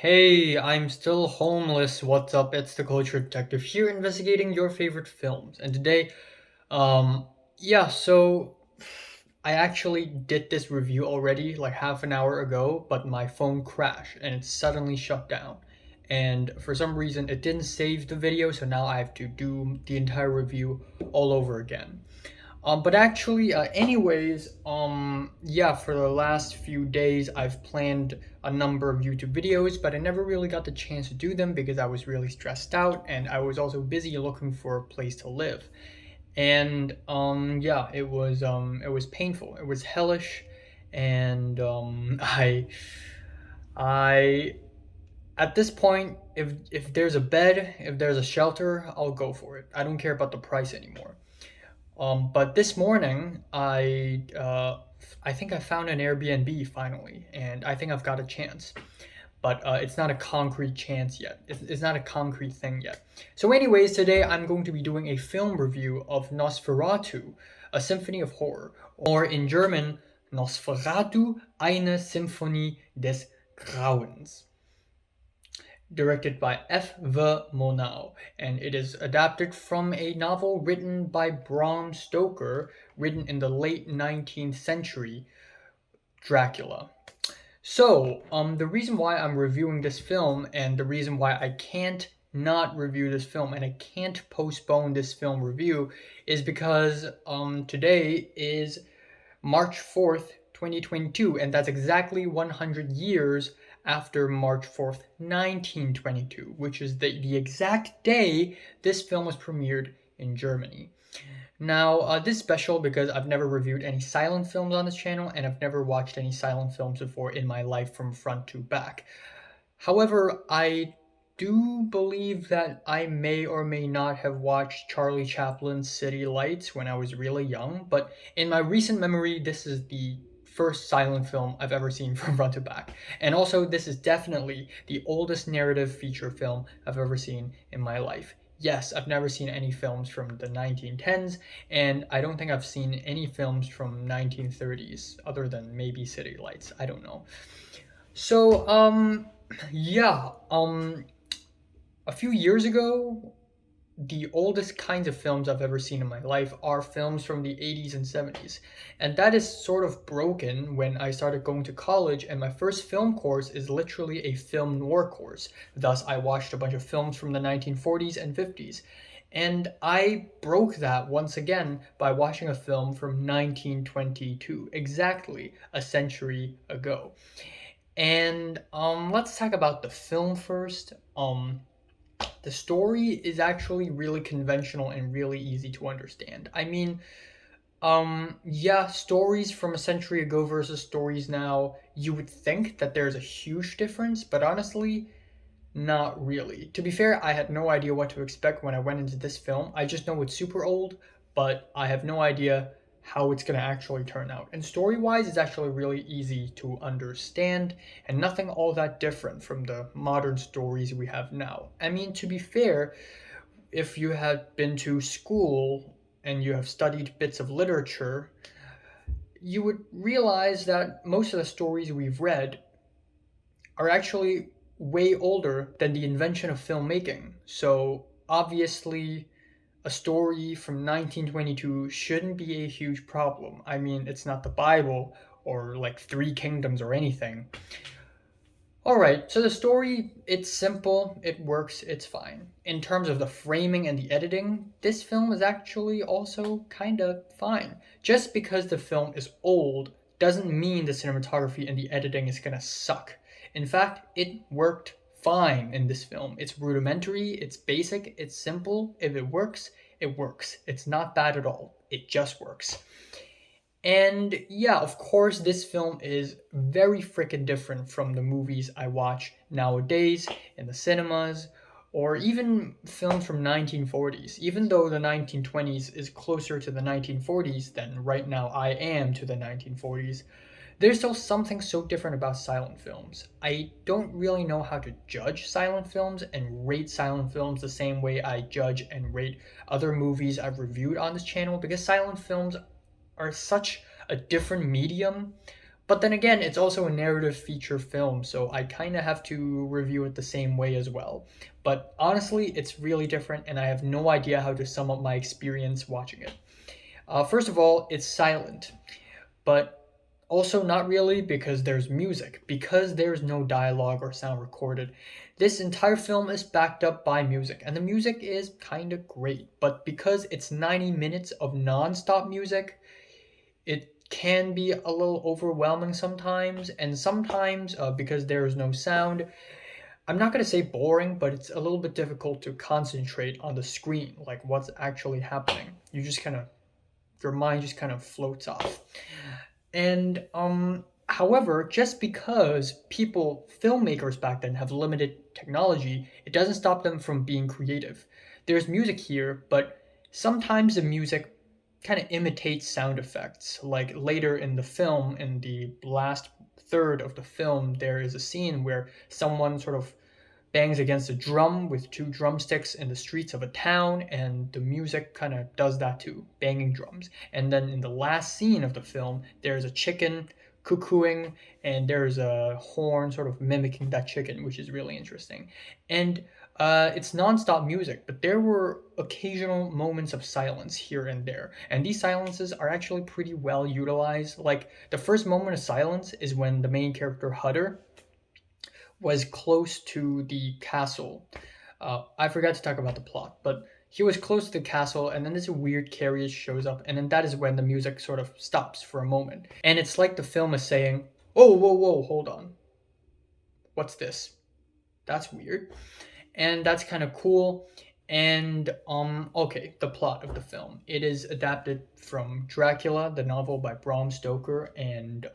Hey, I'm still homeless. What's up? It's the Culture Detective here investigating your favorite films. And today, um, yeah, so I actually did this review already like half an hour ago, but my phone crashed and it suddenly shut down. And for some reason, it didn't save the video, so now I have to do the entire review all over again. But actually, yeah, for the last few days, I've planned a number of YouTube videos, but I never really got the chance to do them because I was really stressed out and I was also busy looking for a place to live. And yeah, it was painful. It was hellish, and I at this point, if there's a bed, if there's a shelter, I'll go for it. I don't care about the price anymore. But this morning, I think I found an Airbnb finally, and I think I've got a chance. But it's not a concrete chance yet. It's not a concrete thing yet. So, anyways, today I'm going to be doing a film review of Nosferatu, a symphony of horror, or in German, Nosferatu, eine Symphonie des Grauens, directed by F. V. Murnau, and it is adapted from a novel written by Bram Stoker, written in the late 19th century, Dracula. So, the reason why I'm reviewing this film and the reason why I can't not review this film and I can't postpone this film review is because today is March 4th, 2022, and that's exactly 100 years after March 4th, 1922, which is the exact day this film was premiered in Germany. Now, this is special because I've never reviewed any silent films on this channel, and I've never watched any silent films before in my life from front to back. However, I do believe that I may or may not have watched Charlie Chaplin's City Lights when I was really young, but in my recent memory, this is the first silent film I've ever seen from front to back. And also, this is definitely the oldest narrative feature film I've ever seen in my life. Yes, I've never seen any films from the 1910s, and I don't think I've seen any films from 1930s other than maybe City Lights. I don't know. So, yeah, a few years ago, the oldest kinds of films I've ever seen in my life are films from the 80s and 70s. And that is sort of broken when I started going to college, and my first film course is literally a film noir course. Thus, I watched a bunch of films from the 1940s and 50s. And I broke that once again by watching a film from 1922, exactly a century ago. And let's talk about the film first. The story is actually really conventional and really easy to understand. I mean, yeah, stories from a century ago versus stories now, you would think that there's a huge difference, but honestly, not really. To be fair, I had no idea what to expect when I went into this film. I just know it's super old, but I have no idea how it's going to actually turn out. And story wise, it's actually really easy to understand and nothing all that different from the modern stories we have now. I mean, to be fair, if you had been to school and you have studied bits of literature, you would realize that most of the stories we've read are actually way older than the invention of filmmaking. So obviously, a story from 1922 shouldn't be a huge problem. I mean, it's not the Bible or like Three Kingdoms or anything. Alright, so the story, it's simple, it works, it's fine. In terms of the framing and the editing, this film is actually also kinda fine. Just because the film is old doesn't mean the cinematography and the editing is gonna suck. In fact, it worked fine in this film. It's rudimentary, it's basic, it's simple. If it works, it works. It's not bad at all. It just works. And yeah, of course, this film is very freaking different from the movies I watch nowadays in the cinemas or even films from 1940s. Even though the 1920s is closer to the 1940s than right now I am to the 1940s, there's still something so different about silent films. I don't really know how to judge silent films and rate silent films the same way I judge and rate other movies I've reviewed on this channel because silent films are such a different medium, But then again, it's also a narrative feature film, so I kind of have to review it the same way as well. But honestly, it's really different, and I have no idea how to sum up my experience watching it. First of all, it's silent, but also not really because there's music, because there's no dialogue or sound recorded. This entire film is backed up by music, and the music is kind of great, but because it's 90 minutes of non-stop music, it can be a little overwhelming sometimes, and sometimes because there is no sound, I'm not going to say boring, but it's a little bit difficult to concentrate on the screen, like what's actually happening. You just kind of, your mind just kind of floats off. And however, just because filmmakers back then have limited technology, it doesn't stop them from being creative. There's music here, but sometimes the music kind of imitates sound effects. Like later in the film, in the last third of the film, there is a scene where someone sort of bangs against a drum with two drumsticks in the streets of a town, and the music kind of does that too, banging drums. And then in the last scene of the film, there's a chicken cuckooing, and there's a horn sort of mimicking that chicken, which is really interesting. And it's nonstop music, but there were occasional moments of silence here and there. And these silences are actually pretty well utilized. Like the first moment of silence is when the main character, Hutter, was close to the castle. I forgot to talk about the plot, but he was close to the castle, and then this weird carriage shows up, and then that is when the music sort of stops for a moment. And it's like the film is saying, "Oh, whoa, whoa, hold on. What's this? That's weird." And that's kind of cool. And okay, the plot of the film. It is adapted from Dracula, the novel by Bram Stoker, and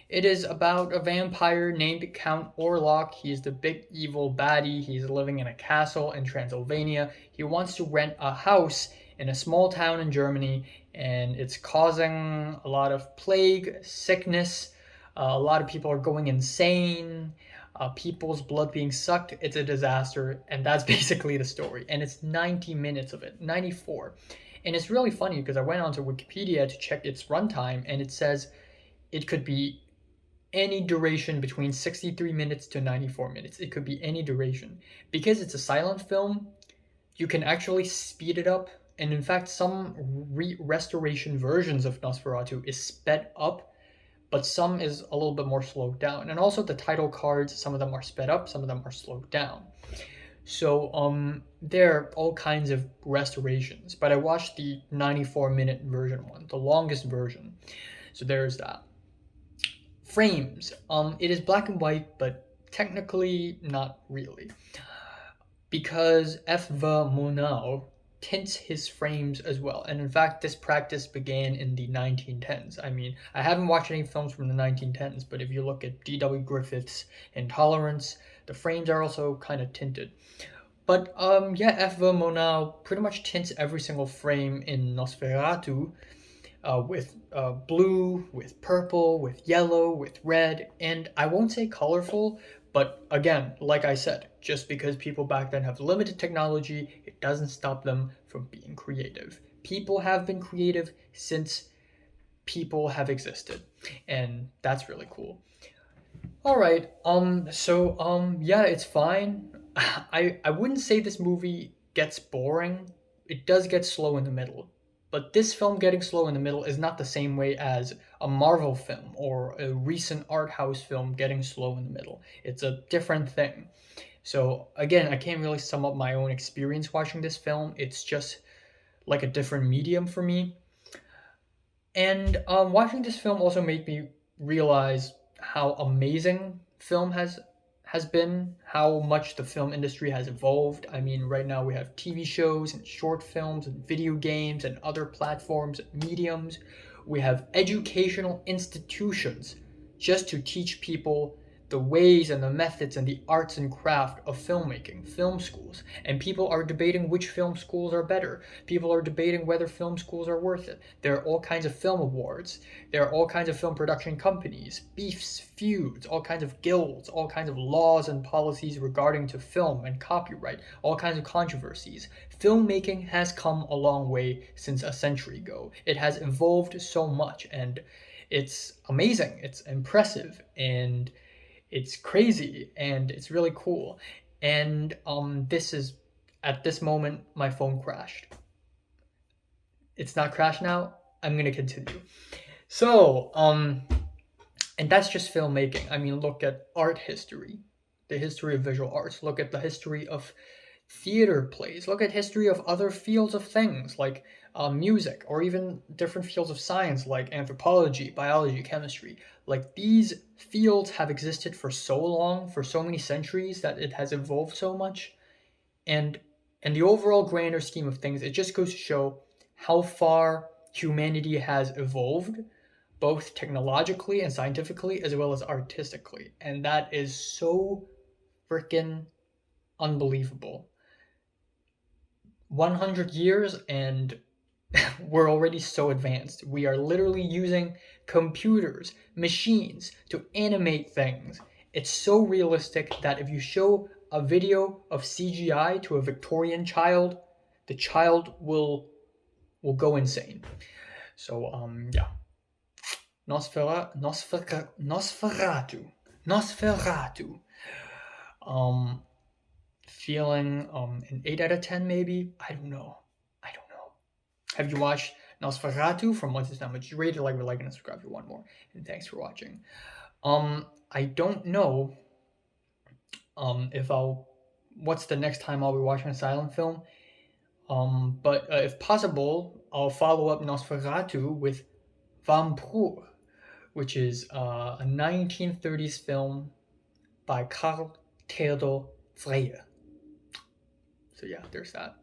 it is about a vampire named Count Orlok. He's the big evil baddie. He's living in a castle in Transylvania. He wants to rent a house in a small town in Germany, and it's causing a lot of plague, sickness. A lot of people are going insane, people's blood being sucked. It's a disaster, and that's basically the story. And it's 90 minutes of it, 94. And it's really funny because I went onto Wikipedia to check its runtime, and it says it could be any duration between 63 minutes to 94 minutes. It could be any duration. Because it's a silent film, you can actually speed it up. And in fact, some restoration versions of Nosferatu is sped up, but some is a little bit more slowed down. And also the title cards, some of them are sped up, some of them are slowed down. So there are all kinds of restorations, but I watched the 94-minute version one, the longest version. So there's that. Frames. It is black and white, but technically not really, because F. V. Murnau tints his frames as well. And in fact, this practice began in the 1910s. I mean, I haven't watched any films from the 1910s, but if you look at D.W. Griffith's Intolerance, the frames are also kind of tinted. But yeah, F. V. Murnau pretty much tints every single frame in Nosferatu with blue, with purple, with yellow, with red, and I won't say colorful, but again, like I said, just because people back then have limited technology, it doesn't stop them from being creative. People have been creative since people have existed, and that's really cool. All right, yeah, it's fine. I wouldn't say this movie gets boring. It does get slow in the middle. But this film getting slow in the middle is not the same way as a Marvel film or a recent art house film getting slow in the middle. It's a different thing. So again, I can't really sum up my own experience watching this film. It's just like a different medium for me. And watching this film also made me realize how amazing film has been, how much the film industry has evolved. I mean, right now we have TV shows and short films and video games and other platforms and mediums. We have educational institutions just to teach people the ways and the methods and the arts and craft of filmmaking, film schools. And people are debating which film schools are better. People are debating whether film schools are worth it. There are all kinds of film awards. There are all kinds of film production companies, beefs, feuds, all kinds of guilds, all kinds of laws and policies regarding to film and copyright, all kinds of controversies. Filmmaking has come a long way since a century ago. It has evolved so much, and It's amazing, it's impressive, and it's crazy, and it's really cool. And this is at this moment my phone crashed. It's not crashed now. I'm gonna continue. So, and that's just filmmaking. I mean, look at art history, the history of visual arts. Look at the history of theater plays. Look at history of other fields of things like music, or even different fields of science like anthropology, biology, chemistry. Like these fields have existed for so long, for so many centuries, that it has evolved so much. And in the overall grander scheme of things, it just goes to show how far humanity has evolved, both technologically and scientifically, as well as artistically. And that is so freaking unbelievable. 100 years and we're already so advanced. We are literally using computers, machines to animate things. It's so realistic that if you show a video of CGI to a Victorian child, the child will go insane. So yeah, Nosferatu, Nosferatu. Um, feeling an 8 out of 10 maybe. I don't know. I don't know. Have you watched Nosferatu from What's His Name? Just rate it, like, and subscribe if you want more. And thanks for watching. I don't know if I'll what's the next time I'll be watching a silent film. But if possible, I'll follow up Nosferatu with Vampur, which is a 1930s film by Karl Theodor Dreyer. So yeah, there's that.